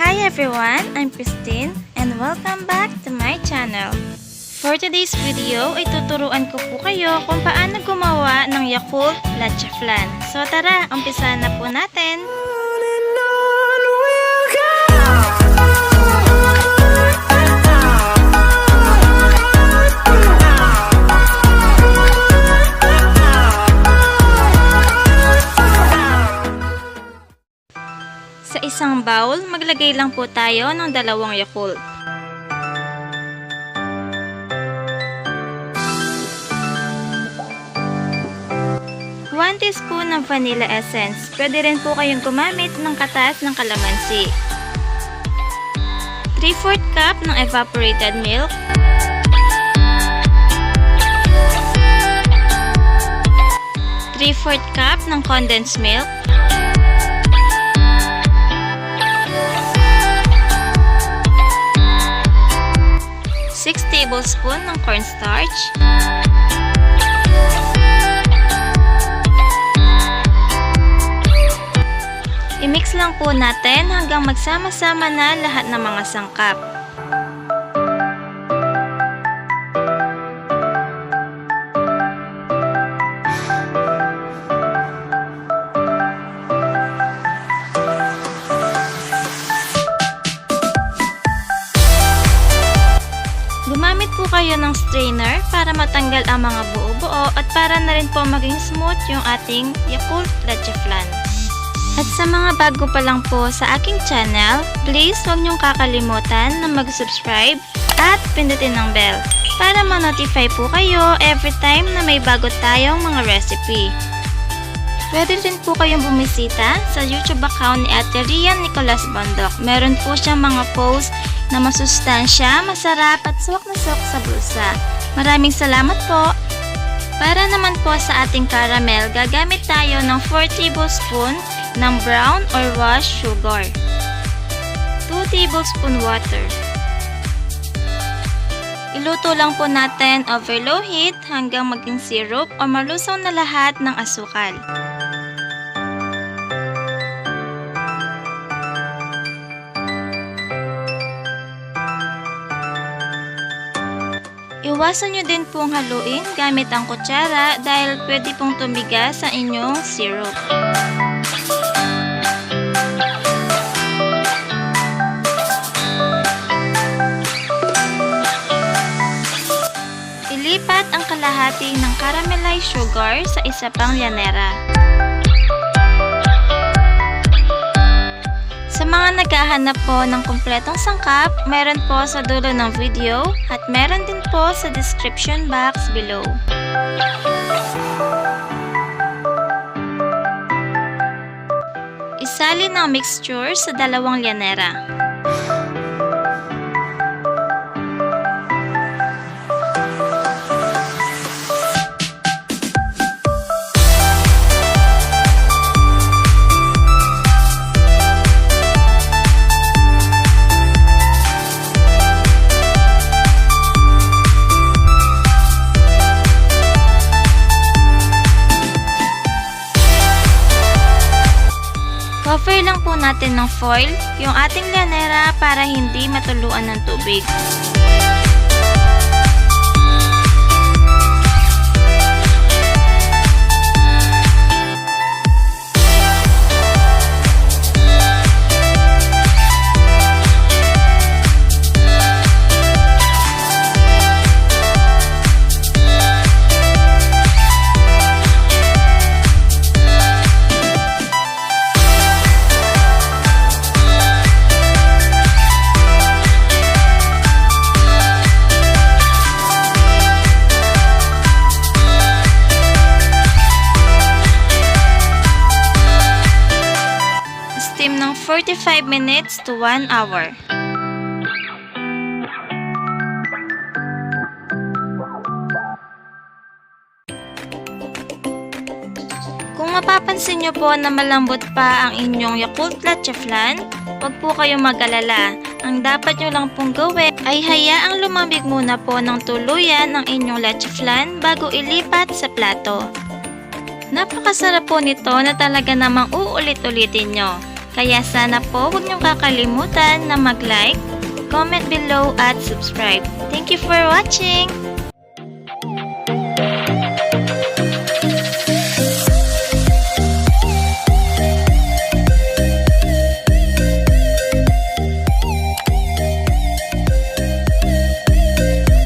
Hi everyone, I'm Christine and welcome back to my channel. For today's video ay tuturuan ko po kayo kung paano gumawa ng Yakult Leche Flan. So tara, umpisahan na po natin. Sa isang bowl, maglagay lang po tayo ng 2 Yakult. 1 teaspoon ng vanilla essence. Pwede rin po kayong gumamit ng katas ng kalamansi. 3/4 cup ng evaporated milk. 3/4 cup ng condensed milk. 6 tablespoon ng cornstarch. I-mix lang po natin hanggang magsama-sama na lahat ng mga sangkap. Gumamit po kayo ng strainer para matanggal ang mga buo-buo at para na rin po maging smooth yung ating Yakult Leche Flan. At sa mga bago pa lang po sa aking channel, please huwag niyong kakalimutan na mag-subscribe at pindutin ang bell para ma-notify po kayo every time na may bago tayong mga recipe. Pwede rin po kayong bumisita sa YouTube account ni Ate Rian Nicolas Bondok. Meron po siyang mga posts na masustansya, masarap at suwak na suwak sa bulsa. Maraming salamat po! Para naman po sa ating caramel, gagamit tayo ng 4 tablespoon ng brown or washed sugar. 2 tablespoon water. Iluto lang po natin over low heat hanggang maging syrup o malusaw na lahat ng asukal. Iwasan nyo din pong haluin gamit ang kutsara dahil pwede pong tumigas sa inyong syrup. Ilipat ang kalahati ng caramelized sugar sa isa pang lyanera. Sa mga naghahanap po ng kumpletong sangkap, meron po sa dulo ng video at meron din po sa description box below. Isalin ang mixture sa 2 lyanera. Cover lang po natin ng foil yung ating lyanera para hindi matuluan ng tubig. Steam ng 45 minutes to 1 hour. Kung mapapansin nyo po na malambot pa ang inyong Yakult Leche Flan, huwag po kayong mag-alala. Ang dapat nyo lang pong gawin ay hayaang lumambig muna po ng tuluyan ang inyong Leche Flan bago ilipat sa plato. Napakasarap po nito na talaga namang uulit-ulitin nyo. Kaya sana po huwag niyong kakalimutan na mag-like, comment below at subscribe. Thank you for watching!